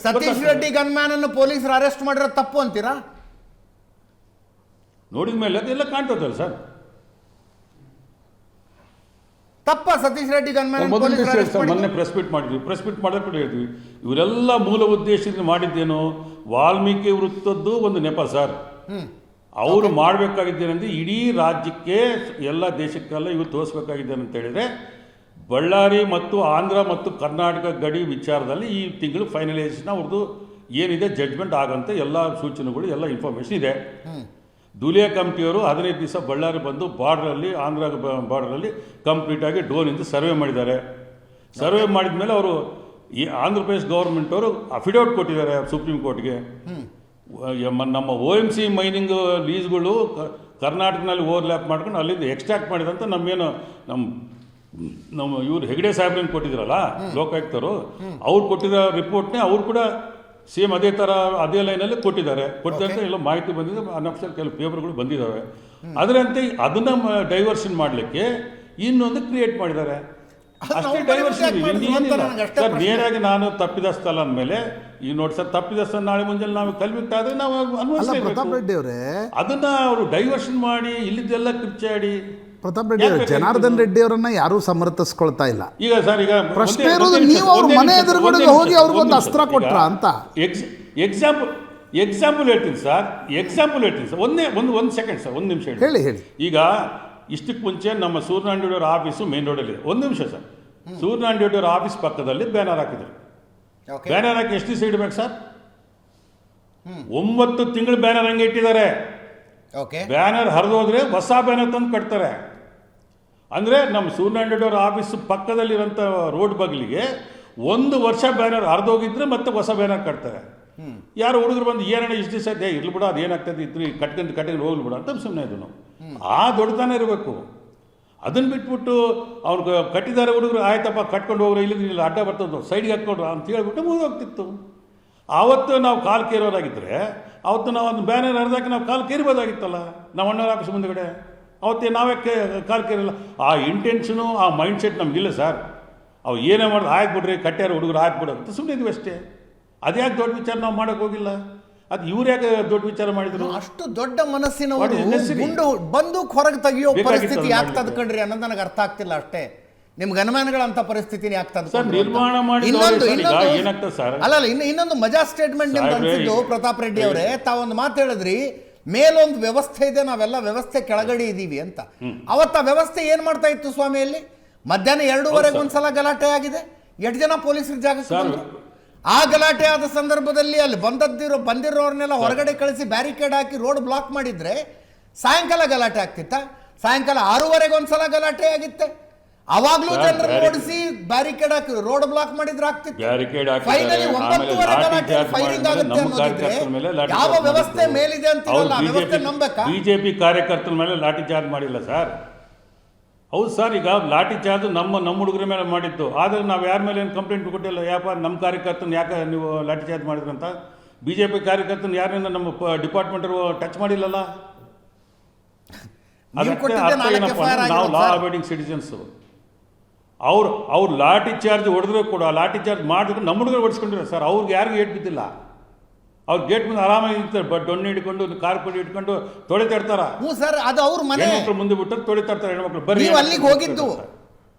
Satish Reddy gunman ಅನ್ನು ಪೊಲೀಸರು arrest ಮಾಡಿರೋದು ತಪ್ಪು ಅಂತೀರಾ? ನೋಡಿದ ಮೇಲೆ ಅದೆಲ್ಲ ಕಾಣ್ತದಲ್ಲ ಸರ್. ತಪ್ಪ ಸತೀಶ್ ರೆಡ್ಡಿ ಗನ್ಮ್ಯಾನ್ ಮೊನ್ನೆ ಪ್ರೆಸ್ ಮೀಟ್ ಮಾಡಿದ್ವಿ. ಪ್ರೆಸ್ ಮೀಟ್ ಮಾಡೋಕೆ ಕೂಡ ಹೇಳಿದ್ವಿ, ಇವರೆಲ್ಲ ಮೂಲ ಉದ್ದೇಶದಿಂದ ಮಾಡಿದ್ದೇನು, ವಾಲ್ಮೀಕಿ ವೃತ್ತದ್ದು ಒಂದು ನೆಪ ಸರ್. ಅವರು ಮಾಡಬೇಕಾಗಿದ್ದೇನೆಂದ್ರೆ ಇಡೀ ರಾಜ್ಯಕ್ಕೆ ಎಲ್ಲ ದೇಶಕ್ಕೆಲ್ಲ ಇವರು ತೋರಿಸ್ಬೇಕಾಗಿದ್ದೇನೆ ಅಂತ ಹೇಳಿದರೆ, ಬಳ್ಳಾರಿ ಮತ್ತು ಆಂಧ್ರ ಮತ್ತು ಕರ್ನಾಟಕ ಗಡಿ ವಿಚಾರದಲ್ಲಿ ಈ ತಿಂಗಳು ಫೈನಲೈಸೇಷನ್ ಅವ್ರದ್ದು ಏನಿದೆ ಜಡ್ಜ್ಮೆಂಟ್ ಆಗಂತ ಎಲ್ಲ ಸೂಚನೆಗಳು ಎಲ್ಲ ಇನ್ಫಾರ್ಮೇಷನ್ ಇದೆ. ದುಲಿಯಾ ಕಮಿಟಿಯವರು 15 ದಿವಸ ಬಳ್ಳಾರಿ ಬಂದು ಬಾರ್ಡ್ರಲ್ಲಿ, ಆಂಧ್ರ ಬಾರ್ಡ್ರಲ್ಲಿ ಕಂಪ್ಲೀಟಾಗಿ ಡ್ರೋನಿಂದ ಸರ್ವೆ ಮಾಡಿದ್ದಾರೆ. ಸರ್ವೆ ಮಾಡಿದ ಮೇಲೆ ಅವರು ಈ ಆಂಧ್ರ ಪ್ರದೇಶ್ ಗೌರ್ಮೆಂಟ್ ಅವರು ಅಫಿಡವಿಟ್ ಕೊಟ್ಟಿದ್ದಾರೆ ಸುಪ್ರೀಂ ಕೋರ್ಟ್ಗೆ. ನಮ್ಮ OMC ಮೈನಿಂಗ್ ಲೀಸ್ಗಳು ಕರ್ನಾಟಕದಲ್ಲಿ ಓವರ್ಲ್ಯಾಪ್ ಮಾಡ್ಕೊಂಡು ಅಲ್ಲಿಂದ ಎಕ್ಸ್ಟ್ರಾಕ್ಟ್ ಮಾಡಿದಂತ ನಮ್ಮ ಇವರು ಹೆಗ್ಡೆ ಸಾಹೇಬ್ರನ್ನ ಕೊಟ್ಟಿದ್ರಲ್ಲ ಲೋಕಾಯುಕ್ತರು, ಅವ್ರು ಕೊಟ್ಟಿರೋ ರಿಪೋರ್ಟ್ನೇ ಅವ್ರು ಕೂಡ ಸೇಮ್ ಅದೇ ಥರ ಅದೇ ಲೈನಲ್ಲಿ ಕೊಟ್ಟಿದ್ದಂತ ಎಲ್ಲ ಮಾಹಿತಿ ಬಂದಿದೆ. ಅನ್ಅಫಿಷಿಯಲ್ ಕೆಲವು ಪೇಪರ್ಗಳು ಬಂದಿದ್ದಾವೆ. ಅದರಂತೆ ಅದನ್ನು ಡೈವರ್ಷನ್ ಮಾಡಲಿಕ್ಕೆ ಇನ್ನೊಂದು ಕ್ರಿಯೇಟ್ ಮಾಡಿದ್ದಾರೆ. ಅಷ್ಟೇ ಡೈವರ್ಷನ್, ಸರ್. ನೇರಾಗಿ ನಾನು ತಪ್ಪಿದಸ್ತಲ್ಲ ಅಂದಮೇಲೆ ಈ ನೋಡಿ ಸರ್, ತಪ್ಪಿದಸ್ತ ನಾಳೆ ಮುಂಜಾನೆ ನಾವು ಕಲ್ಬಿಟ್ಟಾದ್ರೆ ನಾವು ಅನ್ವಯಿಸಬೇಕು. ಅದನ್ನ ಅವರು ಡೈವರ್ಷನ್ ಮಾಡಿ ಇಲ್ಲಿದ್ದೆಲ್ಲ ಕಿರ್ಚಾಡಿ ಪ್ರತಾಪ್ ರೆಡ್ಡಿ ಅವರು, ಜನಾರ್ದನ್ ರೆಡ್ಡಿ ಅವರನ್ನ ಯಾರೂ ಸಮರ್ಥಿಸ್ಕೊಳ್ತಾ ಇಲ್ಲ. ಈಗ ಸರ್, ಈಗ ಪ್ರಶ್ನೆ ಇರೋದು ನೀವು ಅವ್ರ ಮನೆ ಎದುರುಗಡೆ ಹೋಗಿ ಅವ್ರಿಗೊಂದು ಅಸ್ತ್ರ ಕೊಟ್ರ ಅಂತ. ಎಕ್ಸಾಂಪಲ್ ಹೇಳ್ತೀನಿ ಸರ್. ಒಂದು ಸೆಕೆಂಡ್ ಸರ್, ಒಂದು ನಿಮಿಷ ಹೇಳಿ. ಈಗ ಇಷ್ಟಕ್ಕೆ ಮುಂಚೆ ನಮ್ಮ ಸೂರ್ಯನಾರಾಯಣ ಆಫೀಸು ಮೇನ್ ರೋಡಲ್ಲಿ, ಒಂದು ನಿಮಿಷ ಸರ್, ಸೂರ್ಯನಾರಾಯಣ ಆಫೀಸ್ ಪಕ್ಕದಲ್ಲಿ ಬ್ಯಾನರ್ ಹಾಕಿದ್ರು. ಬ್ಯಾನರ್ ಹಾಕಿ ಎಷ್ಟು ದಿವಸ ಇಡಬೇಕು ಸರ್? 9 ತಿಂಗಳು ಬ್ಯಾನರ್ ಹಂಗೆ ಇಟ್ಟಿದ್ದಾರೆ. ಬ್ಯಾನರ್ ಹರಿದೋದ್ರೆ ಹೊಸ ಬ್ಯಾನರ್ ತಂದು ಕಟ್ತಾರೆ. ಅಂದರೆ ನಮ್ಮ ಸೂರ್ಯನಾರಾಯಣ ಆಫೀಸ್ ಪಕ್ಕದಲ್ಲಿರೋಂಥ ರೋಡ್ ಬಗಲಿಗೆ 1 ವರ್ಷ ಬ್ಯಾನರ್ ಹರಿದೋಗಿದ್ರೆ ಮತ್ತೆ ಹೊಸ ಬ್ಯಾನರ್ ಕಟ್ತಾರೆ. ಯಾರು ಹುಡುಗರು ಬಂದು ಏನಣ್ಣ ಇಷ್ಟು ದಿವಸ ಇದೆ ಇರ್ಲಿ ಬಿಡ, ಅದೇನಾಗ್ತದೆ ಇತ್ತು ಕಟ್ಕೊಂಡು ಹೋಗ್ಲಿ ಬಿಡ ಅಂತ ಸುಮ್ಮನೆ ಇದನ್ನು ಆ ದೊಡ್ಡತನ ಇರಬೇಕು. ಅದನ್ನು ಬಿಟ್ಬಿಟ್ಟು ಅವ್ರು ಕಟ್ಟಿದ್ದಾರೆ ಹುಡುಗರು, ಆಯ್ತಪ್ಪ ಕಟ್ಕೊಂಡು ಹೋಗ್ರು, ಇಲ್ಲಿ ಅಡ್ಡ ಬರ್ತದ್ದು ಸೈಡ್ಗೆ ಹಾಕ್ಕೊಡ್ರು ಅಂತ ಹೇಳ್ಬಿಟ್ಟು ಮುಗಿದೋಗ್ತಿತ್ತು. ಆವತ್ತು ನಾವು ಕಾಲು ಕೇರೋರಾಗಿದ್ದರೆ ಅವತ್ತು ನಾವು ಒಂದು ಬ್ಯಾನರ್ ಹರಿದಾಕಿ ನಾವು ಕಾಲು ಕೇರ್ಬೋದಾಗಿತ್ತಲ್ಲ. ನಾವು ಅಣ್ಣವ್ರ ಆಫೀಸ್ ಮುಂದೆಗಡೆ ಅವತ್ತೇ ನಾವೇ ಕಾಲು ಕೇರಿಲ್ಲ. ಆ ಇಂಟೆನ್ಷನು, ಆ ಮೈಂಡ್ ಸೆಟ್ ನಮಗಿಲ್ಲ ಸರ್. ಅವು ಏನೇ ಮಾಡೋದು ಹಾಕ್ಬಿಡ್ರಿ, ಕಟ್ಟ್ಯಾರ ಹುಡುಗರು ಹಾಕ್ಬಿಡೋದು ಸುಮ್ಮನೆ ಇದ್ವಿ ಅಷ್ಟೇ. ಅದ್ಯಾಕೆ ದೊಡ್ಡ ವಿಚಾರ ನಾವು ಮಾಡೋಕ್ಕೆ ಹೋಗಿಲ್ಲ. ಅದು ಇವ್ರು ಯಾಕೆ ದೊಡ್ಡ ವಿಚಾರ ಮಾಡಿದ್ರು? ಅಷ್ಟು ದೊಡ್ಡ ಮನಸ್ಸಿನವರು ಗುಂಡು ಬಂದು ಹೊರಗೆ ತೆಗಿಯೋ ಪರಿಸ್ಥಿತಿ ಯಾಕೆ ತಂದ್ಕೊಂಡ್ರಿ ಅನ್ನೋದು ನನಗೆ ಅರ್ಥ ಆಗ್ತಿಲ್ಲ ಅಷ್ಟೇ. ನಿಮ್ಗೆ ಅನುಮಾನಗಳಂತ ಪರಿಸ್ಥಿತಿನ ಯಾಕೆ ತಂದ್ಕೊಂಡ್ರಿ? ಇನ್ನೊಂದು ಮಜಾ ಸ್ಟೇಟ್ಮೆಂಟ್ ನಿಮ್ಗೆ ಅನ್ಸಿದ್ದು ಪ್ರತಾಪ್ ರೆಡ್ಡಿ ಅವರೇ, ತಾವೊಂದು ಮಾತು ಹೇಳಿದ್ರಿ, ಮೇಲೊಂದು ವ್ಯವಸ್ಥೆ ಇದೆ, ನಾವೆಲ್ಲ ವ್ಯವಸ್ಥೆ ಕೆಳಗಡೆ ಇದ್ದೀವಿ ಅಂತ. ಅವತ್ತ ವ್ಯವಸ್ಥೆ ಏನ್ ಮಾಡ್ತಾ ಇತ್ತು ಸ್ವಾಮಿಯಲ್ಲಿ? ಮಧ್ಯಾಹ್ನ 2:15 ಒಂದ್ಸಲ ಗಲಾಟೆ ಆಗಿದೆ. 8 ಜನ ಪೊಲೀಸರ ಜಾಗಕ್ಕೆ ಬಂದ್ರು. ಆ ಗಲಾಟೆ ಆದ ಸಂದರ್ಭದಲ್ಲಿ ಅಲ್ಲಿ ಬಂದಿರೋರ್ನೆಲ್ಲ ಹೊರಗಡೆ ಕಳಿಸಿ ಬ್ಯಾರಿಕೇಡ್ ಹಾಕಿ ರೋಡ್ ಬ್ಲಾಕ್ ಮಾಡಿದ್ರೆ ಸಾಯಂಕಾಲ ಗಲಾಟೆ ಆಗ್ತಿತ್ತ? ಸಾಯಂಕಾಲ 6:15 ಒಂದ್ಸಲ ಗಲಾಟೆ ಆಗಿತ್ತೆ. ಅವಾಗ್ಲೂ ಜನರನ್ನು ಓಡಿಸಿ ಬ್ಯಾರಿಕೇಡ್ ಹಾಕಿ ರೋಡ್ ಬ್ಲಾಕ್ ಮಾಡಿದ್ರೆ ಆಗ್ತಿತ್ತು. ಫೈನಲಿ 9:15 ಗಲಾಟೆ ಫೈರಿಂಗ್ ಆಗುತ್ತೆ ಅನ್ನೋದಿದ್ರೆ ಯಾವ ವ್ಯವಸ್ಥೆ ಮೇಲಿದೆ ಅಂತೀರಲ್ಲ, ವ್ಯವಸ್ಥೆ ನಂಬೇಕಾ? ಬಿಜೆಪಿ ಕಾರ್ಯಕರ್ತರ ಮೇಲೆ ಲಾಠಿ ಚಾರ್ಜ್ ಮಾಡಿಲ್ಲ ಸರ್. ಹೌದು ಸರ್, ಈಗ ಲಾಠಿ ಚಾರ್ಜ್ ನಮ್ಮ ಹುಡುಗರ ಮೇಲೆ ಮಾಡಿದ್ದು. ಆದರೆ ನಾವು ಯಾರ ಮೇಲೆ ಏನು ಕಂಪ್ಲೇಂಟ್ ಕೊಟ್ಟಿಲ್ಲ. ಯಾಪ ನಮ್ಮ ಕಾರ್ಯಕರ್ತನ ಯಾಕೆ ನೀವು ಲಾಠಿ ಚಾರ್ಜ್ ಮಾಡಿದ್ರಂತ? ಬಿಜೆಪಿ ಕಾರ್ಯಕರ್ತನ ಯಾರಿಂದ ನಮ್ಮ ಡಿಪಾರ್ಟ್ಮೆಂಟ್ ಟಚ್ ಮಾಡಿಲ್ಲಲ್ಲ. ನಾವು ಲಾ ಅಬೈಡಿಂಗ್ ಸಿಟಿಜನ್ಸ್. ಅವ್ರು ಲಾಠಿ ಚಾರ್ಜ್ ಹೊಡೆದ್ರು ಕೂಡ ಲಾಠಿ ಚಾರ್ಜ್ ಮಾಡಿದ್ರು ನಮ್ಮ ಹುಡುಗರು ಹೊಡಿಸ್ಕೊಂಡಿರೋ ಸರ್. ಅವ್ರಿಗೆ ಯಾರಿಗೂ ಏಟ್ ಬಿದ್ದಿಲ್ಲ. ಅವ್ರು ಗೇಟ್ ಮುಂದೆ ಆರಾಮಾಗಿ ಇರ್ತಾರೆ, ದೊಣ್ಣೆ ಹಿಡ್ಕೊಂಡು ಕಾರ್ ಪುಡಿ ಇಟ್ಕೊಂಡು ತೊಳಿತಾ ಇರ್ತಾರ. ಸರ್, ಅದು ಅವ್ರ ಮನೆ. ಹೆಣ್ಮಕ್ಳು ಮುಂದೆ ಬಿಟ್ಟು ತೊಳಿತಾ ಇರ್ತಾರೆ ಹೆಣ್ಮಕ್ಳು. ಬರೀ ಅಲ್ಲಿಗೆ ಹೋಗಿದ್ದು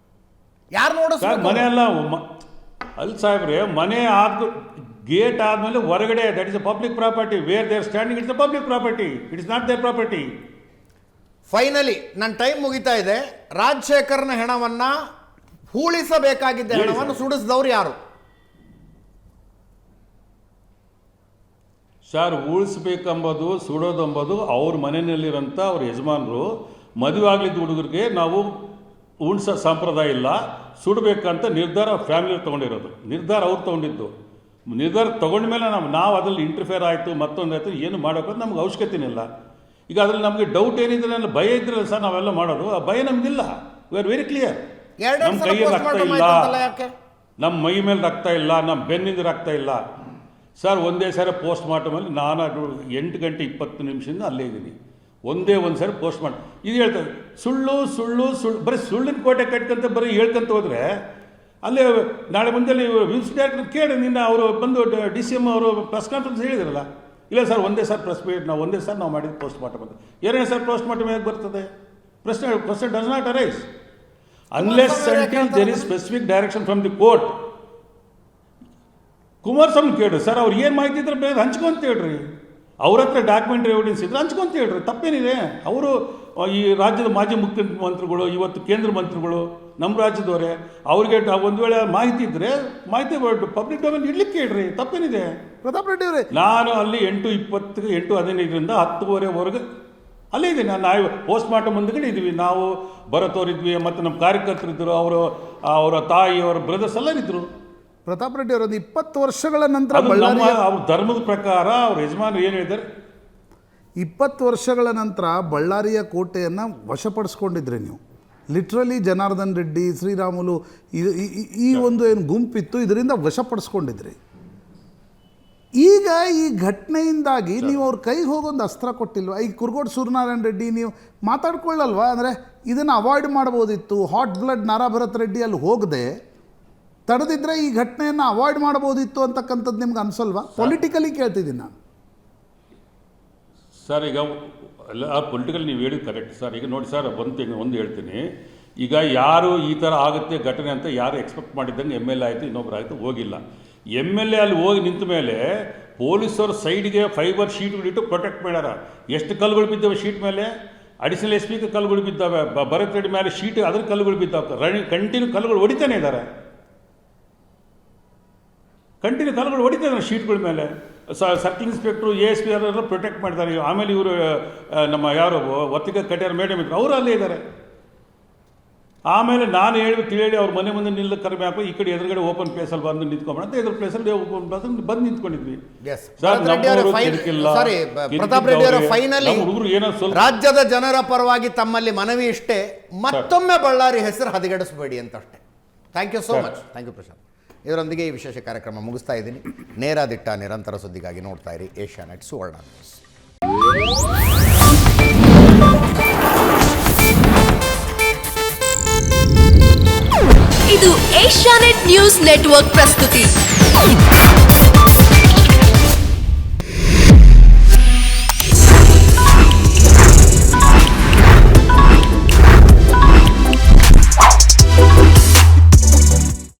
ಯಾರು ನೋಡೋ ಮನೆ ಅಲ್ಲ ಅಲ್ಲಿ ಸಾಹೇಬ್ರೆ, ಮನೆ ಆದ ಗೇಟ್ ಆದ್ಮೇಲೆ ಹೊರಗಡೆ, that is a public property. Where there standing it's a public property, it is not there property. Finally ನನ್ನ ಟೈಮ್ ಮುಗಿತಾ ಇದೆ. ರಾಜಶೇಖರ್ನ ಹೆಣವನ್ನ ಹೂಳಿಸಬೇಕಾಗಿದ್ದ ಹೆಣವನ್ನು ಸುಡಿಸಿದವ್ರು ಯಾರು ಸರ್? ಉಳಿಸ್ಬೇಕೆಂಬುದು, ಸುಡೋದೆಂಬುದು ಅವ್ರ ಮನೆಯಲ್ಲಿರೋಂಥ ಅವ್ರ ಯಜಮಾನರು. ಮದುವೆ ಆಗ್ಲಿದ್ದ ಹುಡುಗರಿಗೆ ನಾವು ಉಣಿಸೋ ಸಂಪ್ರದಾಯ ಇಲ್ಲ, ಸುಡಬೇಕಂತ ನಿರ್ಧಾರ ಫ್ಯಾಮಿಲಿ ತೊಗೊಂಡಿರೋದು. ನಿರ್ಧಾರ ಅವ್ರು ತೊಗೊಂಡಿದ್ದು. ನಿರ್ಧಾರ ತೊಗೊಂಡ್ಮೇಲೆ ನಾವು ಅದ್ರಲ್ಲಿ ಇಂಟರ್ಫಿಯರ್ ಆಯಿತು, ಮತ್ತೊಂದಾಯಿತು, ಏನು ಮಾಡೋಕೆ ನಮ್ಗೆ ಅವಶ್ಯಕತೆನೇ ಇಲ್ಲ. ಈಗ ಅದ್ರಲ್ಲಿ ನಮಗೆ ಡೌಟ್ ಏನಿದ್ರೆ, ನನ್ನ ಭಯ ಇದ್ರಲ್ಲ ಸರ್ ನಾವೆಲ್ಲ ಮಾಡೋದು. ಆ ಭಯ ನಮಗಿಲ್ಲ. We are very clear. ನಮ್ಮ ಕೈಯಲ್ಲಿ ರಕ್ತ ಇಲ್ಲ, ನಮ್ಮ ಮೈ ಮೇಲೆ ರಕ್ತ ಇಲ್ಲ, ನಮ್ಮ ಬೆನ್ನಿಂದ ರಕ್ತ ಇಲ್ಲ ಸರ್. ಒಂದೇ ಸಾರಿ ಪೋಸ್ಟ್ ಮಾರ್ಟಮಲ್ಲಿ ನಾನು 8 ಗಂಟೆ 20 ನಿಮಿಷದಿಂದ ಅಲ್ಲೇ ಇದ್ದೀನಿ. ಒಂದೇ ಸಾರಿ ಪೋಸ್ಟ್ ಮಾರ್ಟಮ್ ಇದು ಹೇಳ್ತಾರೆ. ಸುಳ್ಳು ಸುಳ್ಳು ಸುಳ್ಳು, ಬರೀ ಸುಳ್ಳಿನ ಕೋಟೆ ಕಟ್ಕೊಂತ ಬರೀ ಹೇಳ್ಕೊಂತ ಹೋದರೆ ಅಲ್ಲೇ ನಾಳೆ ಮುಂಜಾನೆ ನ್ಯೂಸ್ ಡೈರೆಕ್ಟರ್ ಕೇಳಿ ನಿನ್ನ ಅವರು ಬಂದು DCM ಅವರು ಪ್ರೆಸ್ ಕಾನ್ಫರೆನ್ಸ್ ಹೇಳಿದ್ರಲ್ಲ, ಇಲ್ಲ ಸರ್ ಒಂದೇ ಸರ್ ಪ್ರೆಸ್ ಮೀಟ್ ನಾವು ಒಂದೇ ಸರ್ ನಾವು ಮಾಡಿದ್ದು ಪೋಸ್ಟ್ ಮಾರ್ಟಮ್ ಅಂತ. ಎರಡನೇ ಸರ್ ಪೋಸ್ಟ್ ಮಾರ್ಟಮ್ ಹೇಗೆ ಬರ್ತದೆ? Question does not arise unless until there is specific direction from the court. Kumaraswamy ಕೇಳ್ರಿ ಸರ್, ಅವ್ರು ಏನು ಮಾಹಿತಿ ಇದ್ರೆ ಬೇಗ ಹಂಚ್ಕೊಂತ ಹೇಳ್ರಿ, ಅವ್ರ ಹತ್ರ ಡಾಕ್ಯುಮೆಂಟ್ರಿ ಎವಿಡೆನ್ಸ್ ಇದ್ರೆ ಹಂಚ್ಕೊಂತ ಹೇಳ್ರಿ, ತಪ್ಪೇನಿದೆ? ಅವರು ಈ ರಾಜ್ಯದ ಮಾಜಿ ಮುಖ್ಯಮಂತ್ರಿಗಳು, ಇವತ್ತು ಕೇಂದ್ರ ಮಂತ್ರಿಗಳು, ನಮ್ಮ ರಾಜ್ಯದವರೇ, ಅವ್ರಿಗೆ ಒಂದು ವೇಳೆ ಮಾಹಿತಿ ಇದ್ದರೆ ಮಾಹಿತಿ ಪಬ್ಲಿಕ್ ಡೊಮೇನ್ ಇಡ್ಲಿಕ್ಕೆ ಹೇಳ್ರಿ, ತಪ್ಪೇನಿದೆ? ಪ್ರತಾಪ್ ರೆಡ್ಡಿ ಅವರೇ, ನಾನು ಅಲ್ಲಿ 8:20 8:15 10:15ವರೆಗೆ ಅಲ್ಲೇ ಇದ್ದೀನಿ. ನಾವು ಪೋಸ್ಟ್ ಮಾರ್ಟಮ್ ಮುಂದಗಡೆ ಇದ್ದೀವಿ, ನಾವು ಬರತೋರಿದ್ವಿ, ಮತ್ತು ನಮ್ಮ ಕಾರ್ಯಕರ್ತರಿದ್ದರು, ಅವರ ತಾಯಿ, ಅವರ ಬ್ರದರ್ಸ್ ಎಲ್ಲರಿದ್ದರು. ಪ್ರತಾಪ್ ರೆಡ್ಡಿ ಅವರು 20 ವರ್ಷಗಳ ನಂತರ ಅವ್ರ ಧರ್ಮದ ಪ್ರಕಾರ ಅವ್ರ ಯಜಮಾನರು ಏನು ಹೇಳಿದ್ದಾರೆ, 20 ವರ್ಷಗಳ ನಂತರ ಬಳ್ಳಾರಿಯ ಕೋಟೆಯನ್ನು ವಶಪಡಿಸ್ಕೊಂಡಿದ್ರಿ ನೀವು. ಲಿಟ್ರಲಿ ಜನಾರ್ದನ್ ರೆಡ್ಡಿ, ಶ್ರೀರಾಮುಲು, ಈ ಒಂದು ಏನು ಗುಂಪಿತ್ತು, ಇದರಿಂದ ವಶಪಡಿಸ್ಕೊಂಡಿದ್ರಿ. ಈಗ ಈ ಘಟನೆಯಿಂದಾಗಿ ನೀವು ಅವ್ರ ಕೈಗೆ ಹೋಗೊಂದು ಅಸ್ತ್ರ ಕೊಟ್ಟಿಲ್ವ? ಈಗ ಕುರುಗೋಡು ಸೂರ್ಯನಾರಾಯಣ ರೆಡ್ಡಿ ನೀವು ಮಾತಾಡ್ಕೊಳ್ಳಲ್ವಾ? ಅಂದರೆ ಇದನ್ನು ಅವಾಯ್ಡ್ ಮಾಡ್ಬೋದಿತ್ತು. ಹಾಟ್ ಬ್ಲಡ್ ನಾರಾಭರತ್ ರೆಡ್ಡಿ ಅಲ್ಲಿ ಹೋಗದೆ ತಡೆದಿದ್ರೆ ಈ ಘಟನೆಯನ್ನು ಅವಾಯ್ಡ್ ಮಾಡ್ಬೋದಿತ್ತು ಅಂತಕ್ಕಂಥದ್ದು ನಿಮ್ಗೆ ಅನ್ಸಲ್ವಾ? ಪೊಲಿಟಿಕಲಿ ಕೇಳ್ತಿದ್ದೀನಿ ನಾನು ಸರ್. ಈಗ ಎಲ್ಲ ಪೊಲಿಟಿಕಲ್ ನೀವು ಹೇಳಿದ್ದು ಕರೆಕ್ಟ್ ಸರ್. ಈಗ ನೋಡಿ ಸರ್, ಒಂದು ಹೇಳ್ತೀನಿ, ಈಗ ಯಾರು ಈ ಥರ ಆಗುತ್ತೆ ಘಟನೆ ಅಂತ ಯಾರು ಎಕ್ಸ್ಪೆಕ್ಟ್ ಮಾಡಿದ್ದಂಗೆ MLA ಆಯಿತು, ಇನ್ನೊಬ್ರು ಆಯಿತು, ಹೋಗಿಲ್ಲ. MLA ಅಲ್ಲಿ ಹೋಗಿ ನಿಂತ ಮೇಲೆ ಪೊಲೀಸರು ಸೈಡ್ಗೆ ಫೈಬರ್ ಶೀಟ್ಗಳಿಟ್ಟು ಪ್ರೊಟೆಕ್ಟ್ ಮಾಡ್ಯಾರ. ಎಷ್ಟು ಕಲ್ಲುಗಳು ಬಿದ್ದಾವೆ ಶೀಟ್ ಮೇಲೆ? ಅಡಿಷನಲ್ SP ಕಲ್ಲುಗಳು ಬಿದ್ದಾವೆ, ಭರತ್ ರೆಡ್ಡಿ ಮೇಲೆ ಶೀಟ್ ಅದ್ರ ಕಲ್ಲುಗಳು ಬಿದ್ದಾವೆ. ಕಂಟಿನ್ಯೂ ಕಲ್ಲುಗಳು ಹೊಡಿತಾನೆ ಇದ್ದಾರೆ, ಕಂಟಿನ್ಯೂ ಕಲ್ಲುಗಳು ಹೊಡಿತಾರೆ ಶೀಟ್ಗಳ ಮೇಲೆ. ಸರ್ಕಲ್ ಇನ್ಸ್ಪೆಕ್ಟ್ರು, ASP ಅವರೆಲ್ಲ ಪ್ರೊಟೆಕ್ಟ್ ಮಾಡಿದ್ದಾರೆ. ಆಮೇಲೆ ಇವರು ನಮ್ಮ ಯಾರು ಒತ್ತಿಗೆ ಕಟ್ಯಾರ ಮೇಡಮ್ ಇದ್ರು, ಅವರು ಅಲ್ಲೇ ಇದ್ದಾರೆ. ಆಮೇಲೆ ನಾನು ಹೇಳಿ ಅವ್ರ ಮನೆ ಮುಂದೆ ನಿಲ್ಲ ಕಡಿಮೆ ಹಾಕೋ, ಈ ಕಡೆ ಎದುರುಗಡೆ ಓಪನ್ ಪ್ಲೇಸಲ್ಲಿ ಬಂದು ನಿಂತ್ಕೊಂಡ್ಬಿಡ ಅಂತ ಎದುರು ಪ್ಲೇಸಲ್ಲಿ ಓಪನ್ ಪ್ಲೇಸ್ ಬಂದು ನಿಂತ್ಕೊಂಡಿದ್ವಿ. ಪ್ರತಾಪ್ ರೆಡ್ಡಿ ಅವರ ಫೈನಲಿ ರಾಜ್ಯದ ಜನರ ಪರವಾಗಿ ತಮ್ಮಲ್ಲಿ ಮನವಿ ಇಷ್ಟೇ, ಮತ್ತೊಮ್ಮೆ ಬಳ್ಳಾರಿ ಹೆಸರು ಹದಗೆಡಿಸಬೇಡಿ ಅಂತ ಅಷ್ಟೇ. Thank you so much. Thank you Prashant. ಇದರೊಂದಿಗೆ ಈ ವಿಶೇಷ ಕಾರ್ಯಕ್ರಮ ಮುಗಿಸ್ತಾ ಇದ್ದೀನಿ. ನೇರ ದಿಟ್ಟ ನಿರಂತರ ಸುದ್ದಿಗಾಗಿ ನೋಡ್ತಾ ಇರಿ ಏಷ್ಯಾನೆಟ್ ಸುವರ್ಣ ನ್ಯೂಸ್. ಇದು ಏಷ್ಯಾನೆಟ್ ನ್ಯೂಸ್ ನೆಟ್ವರ್ಕ್ ಪ್ರಸ್ತುತಿ.